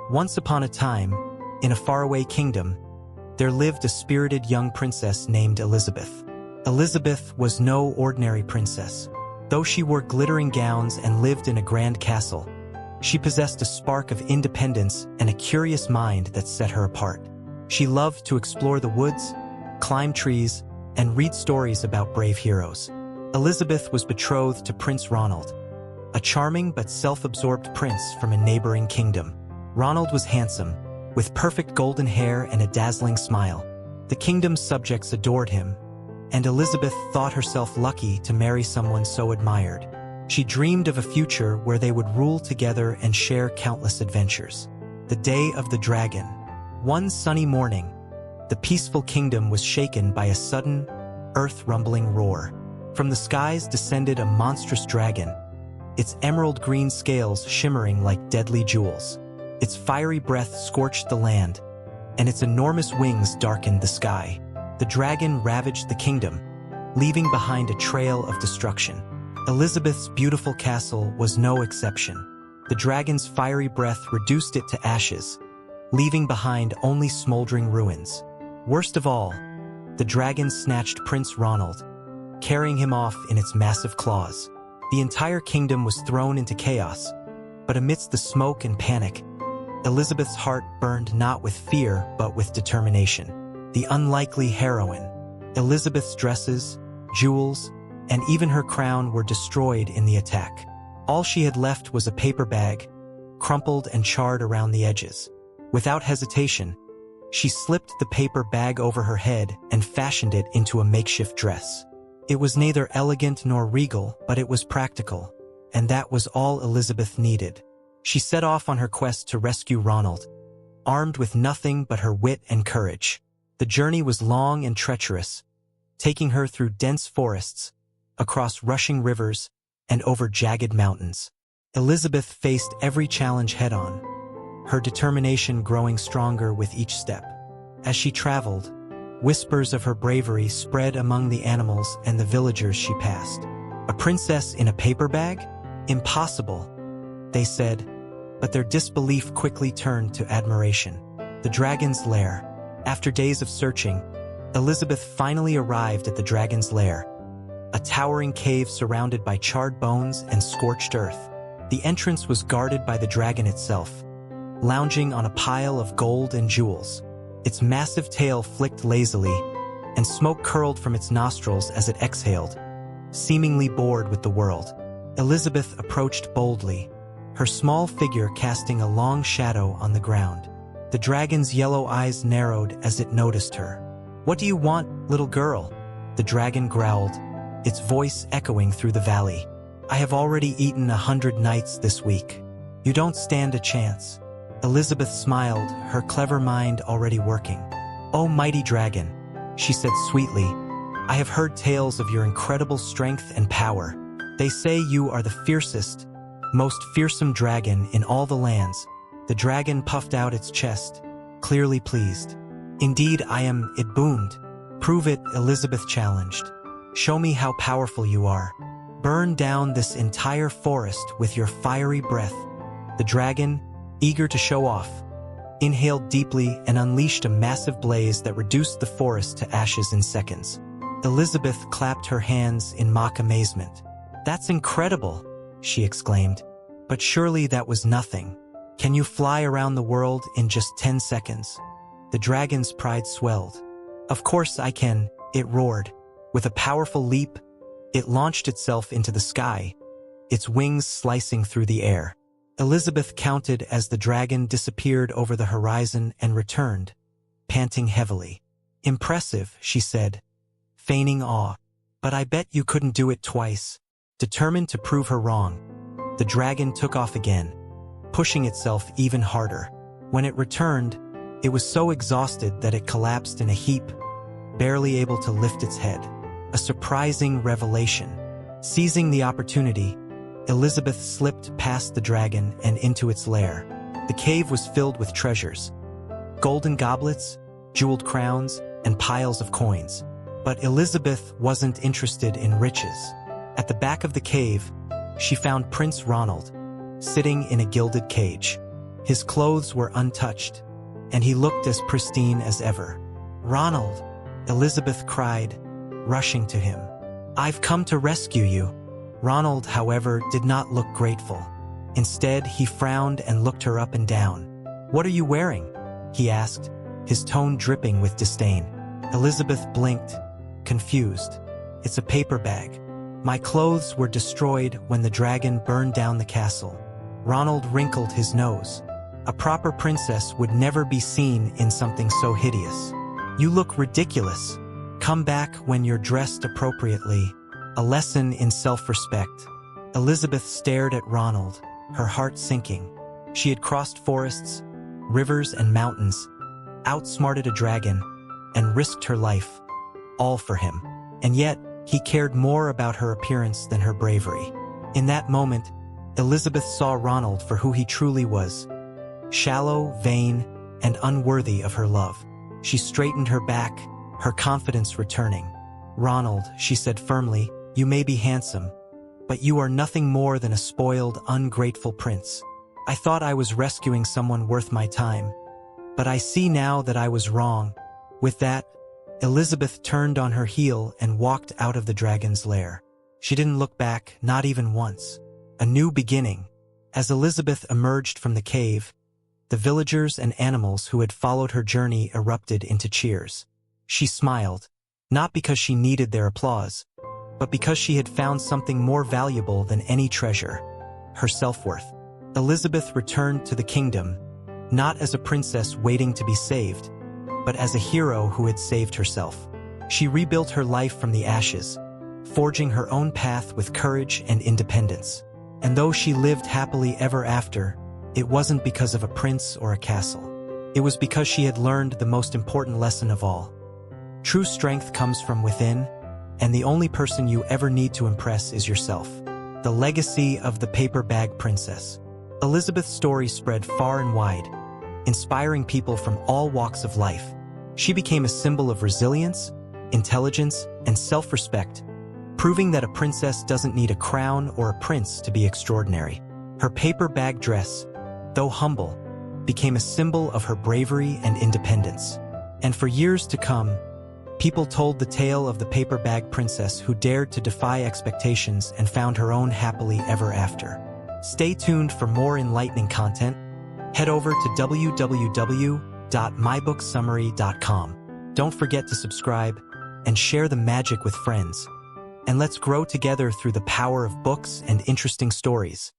Once upon a time, in a faraway kingdom, there lived a spirited young princess named Elizabeth. Elizabeth was no ordinary princess. Though she wore glittering gowns and lived in a grand castle, she possessed a spark of independence and a curious mind that set her apart. She loved to explore the woods, climb trees, and read stories about brave heroes. Elizabeth was betrothed to Prince Ronald, a charming but self-absorbed prince from a neighboring kingdom. Ronald was handsome, with perfect golden hair and a dazzling smile. The kingdom's subjects adored him, and Elizabeth thought herself lucky to marry someone so admired. She dreamed of a future where they would rule together and share countless adventures. The Day of the Dragon. One sunny morning, the peaceful kingdom was shaken by a sudden, earth-rumbling roar. From the skies descended a monstrous dragon, its emerald-green scales shimmering like deadly jewels. Its fiery breath scorched the land, and its enormous wings darkened the sky. The dragon ravaged the kingdom, leaving behind a trail of destruction. Elizabeth's beautiful castle was no exception. The dragon's fiery breath reduced it to ashes, leaving behind only smoldering ruins. Worst of all, the dragon snatched Prince Ronald, carrying him off in its massive claws. The entire kingdom was thrown into chaos, but amidst the smoke and panic, Elizabeth's heart burned not with fear but with determination. The unlikely heroine. Elizabeth's dresses, jewels, and even her crown were destroyed in the attack. All she had left was a paper bag, crumpled and charred around the edges. Without hesitation, she slipped the paper bag over her head and fashioned it into a makeshift dress. It was neither elegant nor regal, but it was practical, and that was all Elizabeth needed. She set off on her quest to rescue Ronald, armed with nothing but her wit and courage. The journey was long and treacherous, taking her through dense forests, across rushing rivers, and over jagged mountains. Elizabeth faced every challenge head-on, her determination growing stronger with each step. As she traveled, whispers of her bravery spread among the animals and the villagers she passed. A princess in a paper bag? Impossible, they said, but their disbelief quickly turned to admiration. The dragon's lair. After days of searching, Elizabeth finally arrived at the dragon's lair, a towering cave surrounded by charred bones and scorched earth. The entrance was guarded by the dragon itself, lounging on a pile of gold and jewels. Its massive tail flicked lazily, and smoke curled from its nostrils as it exhaled, seemingly bored with the world. Elizabeth approached boldly, her small figure casting a long shadow on the ground. The dragon's yellow eyes narrowed as it noticed her. "What do you want, little girl?" the dragon growled, its voice echoing through the valley. "I have already eaten 100 nights this week. You don't stand a chance." Elizabeth smiled, her clever mind already working. "Oh, mighty dragon," she said sweetly, "I have heard tales of your incredible strength and power. They say you are the fiercest, most fearsome dragon in all the lands." The dragon puffed out its chest, clearly pleased. "Indeed I am," it boomed. "Prove it," Elizabeth challenged. "Show me how powerful you are. Burn down this entire forest with your fiery breath." The dragon, eager to show off, inhaled deeply and unleashed a massive blaze that reduced the forest to ashes in seconds. Elizabeth clapped her hands in mock amazement. "That's incredible," she exclaimed. "But surely that was nothing. Can you fly around the world in just 10 seconds? The dragon's pride swelled. "Of course I can," it roared. With a powerful leap, it launched itself into the sky, its wings slicing through the air. Elizabeth counted as the dragon disappeared over the horizon and returned, panting heavily. "Impressive," she said, feigning awe. "But I bet you couldn't do it twice." Determined to prove her wrong, the dragon took off again, pushing itself even harder. When it returned, it was so exhausted that it collapsed in a heap, barely able to lift its head. A surprising revelation. Seizing the opportunity, Elizabeth slipped past the dragon and into its lair. The cave was filled with treasures, golden goblets, jeweled crowns, and piles of coins. But Elizabeth wasn't interested in riches. At the back of the cave, she found Prince Ronald, sitting in a gilded cage. His clothes were untouched, and he looked as pristine as ever. "Ronald," Elizabeth cried, rushing to him. "I've come to rescue you." Ronald, however, did not look grateful. Instead, he frowned and looked her up and down. "What are you wearing?" he asked, his tone dripping with disdain. Elizabeth blinked, confused. "It's a paper bag. My clothes were destroyed when the dragon burned down the castle." Ronald wrinkled his nose. A proper princess would never be seen in something so hideous. "You look ridiculous. Come back when you're dressed appropriately." A lesson in self-respect. Elizabeth stared at Ronald, her heart sinking. She had crossed forests, rivers and mountains, outsmarted a dragon, and risked her life, all for him. And yet, he cared more about her appearance than her bravery. In that moment, Elizabeth saw Ronald for who he truly was: shallow, vain, and unworthy of her love. She straightened her back, her confidence returning. "Ronald," she said firmly, "you may be handsome, but you are nothing more than a spoiled, ungrateful prince. I thought I was rescuing someone worth my time, but I see now that I was wrong." With that, Elizabeth turned on her heel and walked out of the dragon's lair. She didn't look back, not even once. A new beginning. As Elizabeth emerged from the cave, the villagers and animals who had followed her journey erupted into cheers. She smiled, not because she needed their applause, but because she had found something more valuable than any treasure: her self-worth. Elizabeth returned to the kingdom, not as a princess waiting to be saved, but as a hero who had saved herself. She rebuilt her life from the ashes, forging her own path with courage and independence. And though she lived happily ever after, it wasn't because of a prince or a castle. It was because she had learned the most important lesson of all. True strength comes from within, and the only person you ever need to impress is yourself. The legacy of the paper bag princess. Elizabeth's story spread far and wide, inspiring people from all walks of life. She became a symbol of resilience, intelligence, and self-respect, proving that a princess doesn't need a crown or a prince to be extraordinary. Her paper bag dress, though humble, became a symbol of her bravery and independence. And for years to come, people told the tale of the paper bag princess who dared to defy expectations and found her own happily ever after. Stay tuned for more enlightening content. Head over to www.mybooksummary.com. Don't forget to subscribe and share the magic with friends. And let's grow together through the power of books and interesting stories.